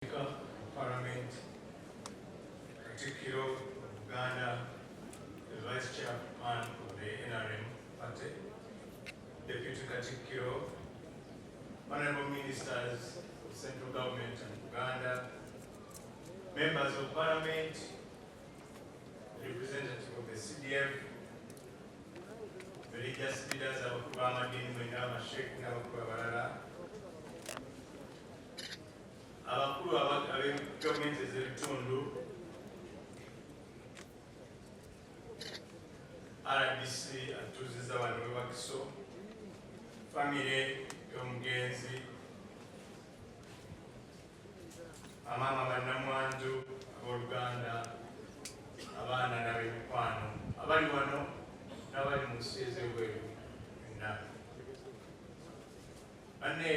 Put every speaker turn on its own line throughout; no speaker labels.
Parliament, Katikkiro of Uganda, the Vice Chairman of the NRM Party, Deputy Katikkiro, Honorable Ministers of Central Government and Uganda, Members of Parliament, representative of the CDF, religious leaders of Amadini Mwenda Sheikh n'abakulu abalala, abakulu ab'egavumenti ez'ebitundu, RDC atuuzizza wano e Wakiso, famire y'omugenzi, amaama bannamwandu ab'Oluganda, abaana n'ab'emikwano abali wano n'abali mu nsi ez'ebweru byonna. Banne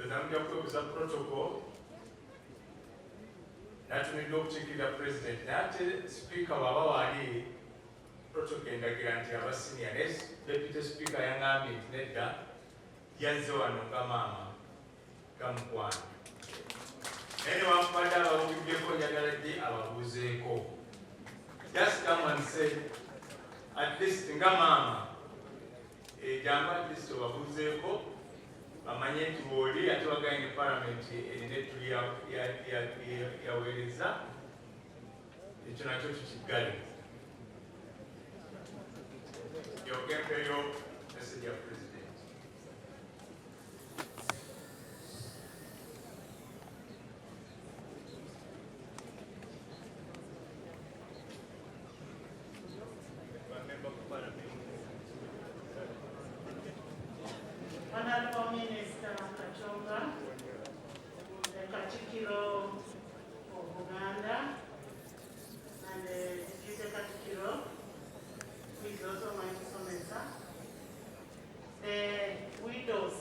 mujja kwebuza protocol natumidde okukiikirira president naye ate speaker bw'aba waali protocol endagira nti aba senior naye deputy speaker yangambye nti nedda yazze wano nga maama gamukwano naye newankubadde ababuuliddeko njagala ddi ababuuzeeko. Just come and say at least nga maama ejambo at least obabuuzeeko bamanye nti bw'oli ate waganye parliament erina ettuli yaweereza ekyo nakyo tukiggale. Yogempeyo message ya president.
Honorable Minister Kachonga, the Katikkiro of Uganda, and the Deputy Katikkiro, who is also my Somesa, the widows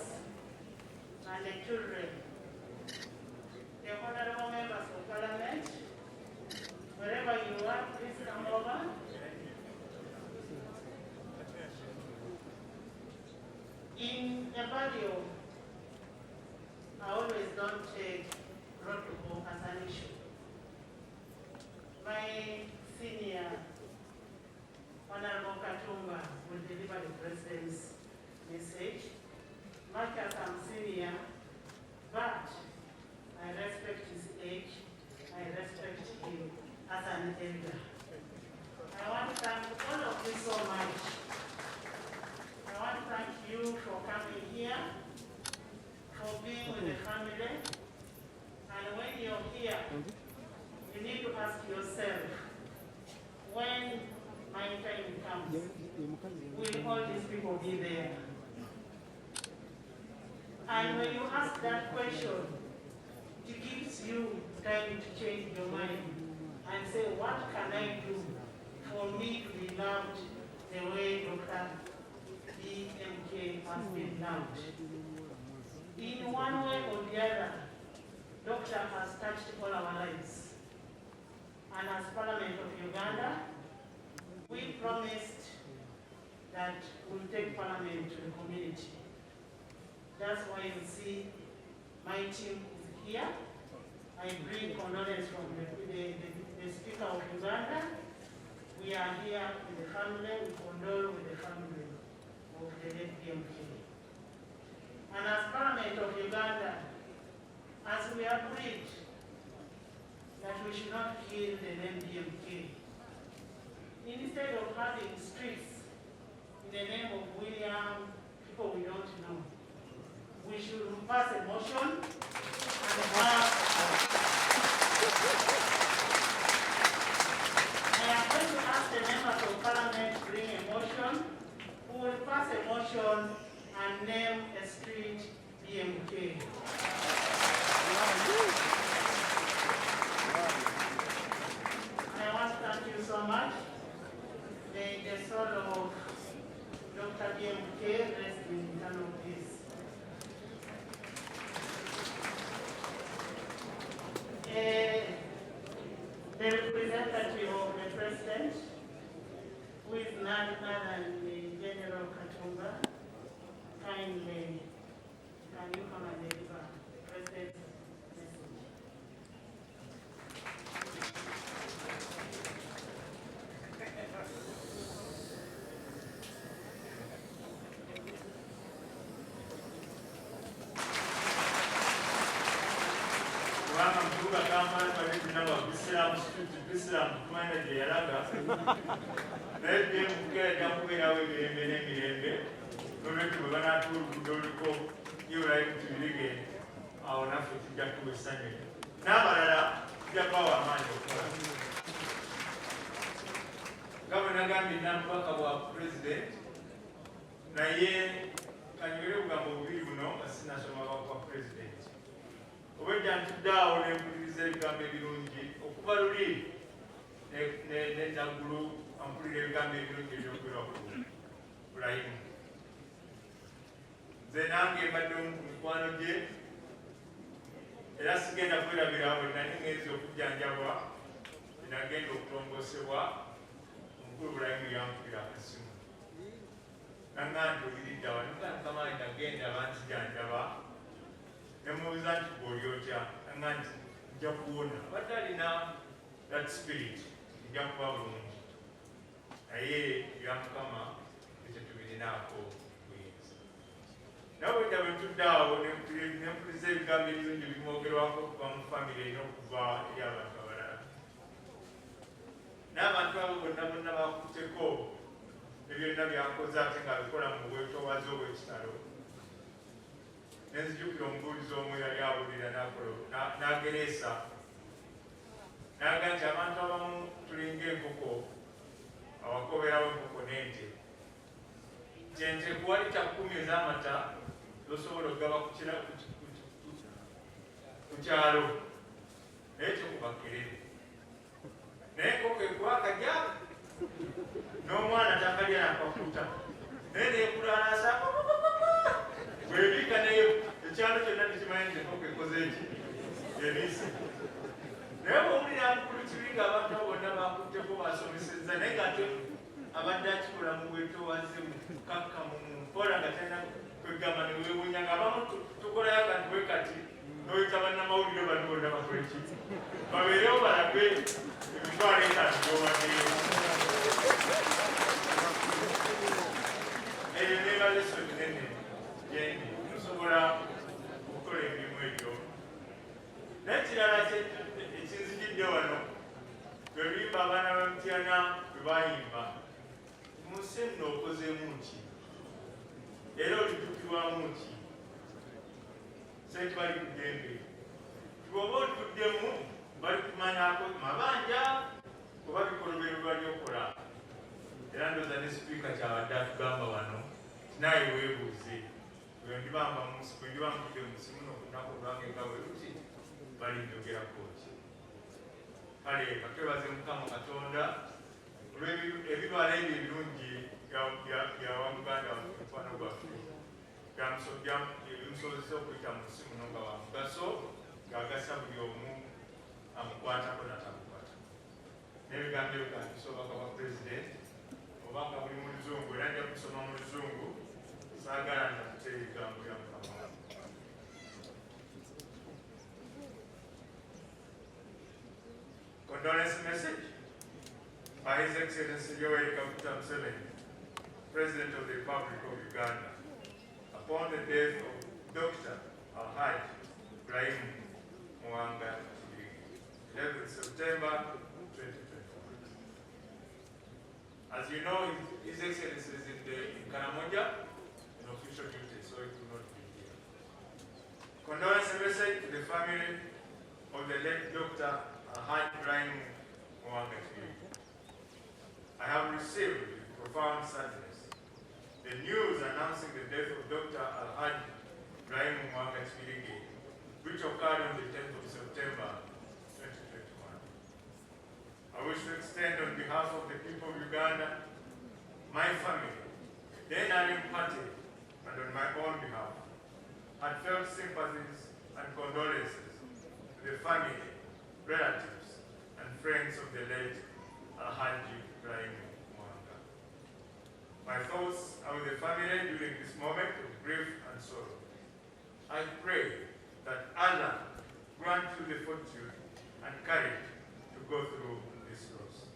and the children, the honorable members of Parliament, wherever you are, please come over. In a burial, I always don't take protocol as an issue. My senior, Honorable Katumba, will deliver the President's message. Much as I'm senior, but I respect his age, I respect him as an elder. I want to thank all of you so much. I want to thank you for coming here, for being with the family. And when you're here, you need to ask yourself, when my time comes, will all these people be there? And when you ask that question, it gives you time to change your mind and say, what can I do for me to be loved the way Dr. BMK has been loved? In one way or the other, Doctor has touched all our lives. And as Parliament of Uganda, we promised that we'll take Parliament to the community. That's why you see my team is here. I bring condolence from the Speaker of Uganda. We are here with the family, we condole with the family of the late BMK. And as Parliament of Uganda, as we agreed that we should not kill the name BMK, instead of having streets in the name of William, people we don't know, we should pass a motion and I am going to ask the members of Parliament to bring a motion who will pass a motion and name a street BMK. I want to thank you so much. May the soul of Dr. BMK rest in eternal peace. The representative of the President, who is none other than the General Katumba, kindly, can you come and deliver the President's message?
kubanga mu kibuga Kampala twali tulina Abisiraamu Street, Bisiraamu tumanya gye yalaga naye DMK ajja kubeerawo emirembe n'emirembe n'olwekyo bwe banaatuula oluguudo oluliko Ibrahim Tibirige awo naffe tujja kuba essanyu n'abalala tujja kubawa amaanyi okukola nga bwe nagambye namubaka bwa pulezidenti naye kanywere obugambo bubiri buno nga sinasoma bwa pulezidenti obwedda ntuddeawo nempuliriza ebigambo ebirungi okuva luli nenaggulu ampulira ebigambo ebirungi ebyogerwa ku Bulayimu nze nange mbadde omu ku mikwano gye era sigenda kwerabira bwe nali ngenzi okujjanjabwa enagenda okutongoosebwa omukulu Bulayimu yankubira akasimu nangandi obiridda wanikankamanyi nagenda bantijjanjaba nemubuuza nti bw'oli otya nanga nti nja kuwona badde alina that spirit nja kuba bulungi naye bya Mukama ekyo tubirinaako buyinza nawe bwedda bwe tuddaawo nempuliriza ebigambo ebirungi bimwogerwako okuva mu famire n'okuva eri abantu abalala n'abantu abo bonna bakutteko ebyonna byakoze ate nga bikola mu bwetoowaze obw'ekitalo nenzijukira omubuulizi omu yali awulira n'agereesa naga nti abantu abamu tulinga enkoko awakoberawo enkoko n'ente kyente kuwali kya 10 ez'amata zosobola okugaba ku kyalo naye kyekubakerere naye enkoko ekwakajja n'omwana takalya nakakuta naye nekulaalasa bwebika naye ekyalo kyonna tekimanyi nti enkoko ekoze eki ebisi naye bwowulira mukulu kibi nga abantu abo bonna bakutteko basomesezza naye ngate abadde akikola mu bwetoowaze mukakkamu mumpola nga talina kwegamba newewunya nga abamu tukolayo akantu bwe kati noyita bannamawulire bano bonna bakoleki babeerewo balabe emitwalo etaano gyobadeyo eyo neba lesoni nene gyendi tusobola okukola emirimu egyo naye kirala ekinzijidde wano bwe luyimba abaana bamutyana bwe bayimba mu nsi nno okozeemu ki era olituukirwamu ki sente bali ku ddembe tioba olituddemu bali kumanyako mabanja oba bikolobero lwali okola era ndoza ne sipiika kyabadde atugamba wano naye weebuuze bwe ndibamba ndibambudde mu simu nokunaku olwange nga bwe luti bali njogerako ki kale katwebaze Mukama Katonda olw'ebibala ebyo ebirungi byawa muganda mukwano gwaffe bimusobozesa okuyita mu nsi muno nga wa mugaso ng'agasa buli omu amukwatako natamukwata n'ebigambo ebyo kandisobaka bwa pulezidenti obanga buli mu luzungu era nja kusoma mu luzungu saagala ntakute ebigambo bya Mukama. Condolence message by His Excellency Yoweri Kaguta Museveni, President of the Republic of Uganda, upon the death of Dr. Alhaji Ibrahim Mwanga, 11th September 2021. As you know, His Excellency is in Karamoja in official duty, so it will not be here. Condolence message to the family of the late Dr. Alhaji Ibrahim Mwanga. I have received with profound sadness the news announcing the death of Dr. Alhaji Ibrahim Mwanga, which occurred on the 10th of September 2021. I wish to extend on behalf of the people of Uganda, my family, the NRM party, and on my own behalf, heartfelt sympathies and condolences to the family, relatives, and friends of the late Alhaji Ibrahim Mwanga. My thoughts are with the family during this moment of grief and sorrow. I pray that Allah grant you the fortune and courage to go through this loss.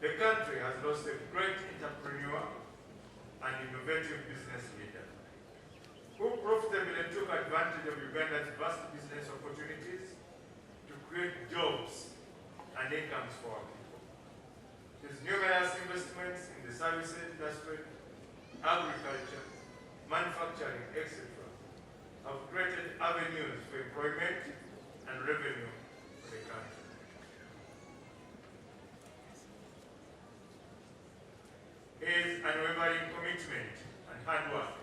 The country has lost a great entrepreneur and innovative business leader who profitably took advantage of Uganda's vast business opportunities revenue for the country. His unwavering commitment and hard work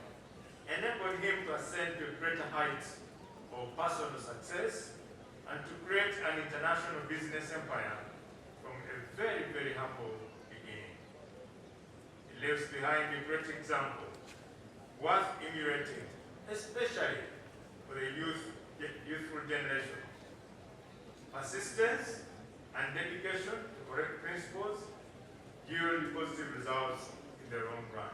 enabled him to ascend to greater heights of personal success and to create an international business empire from a very, very humble beginning. He leaves behind a great example worth emulating, especially for the youthful generation. Persistence and dedication to correct principles yield positive results in the long run.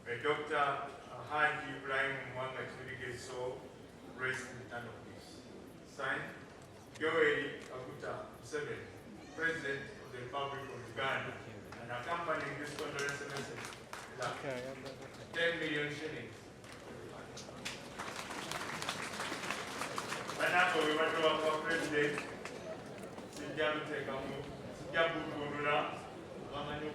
May Dr. Haji Ibrahim Mwanga Chibike's soul rest in eternal peace. Signed, Yoweri Kaguta Museveni, President of the Republic of Uganda, and accompanying this condolence message is a 10 million shillings. Banako we want to our President, Sijabu Tekamu, Sijabu Kundula, Wamanyu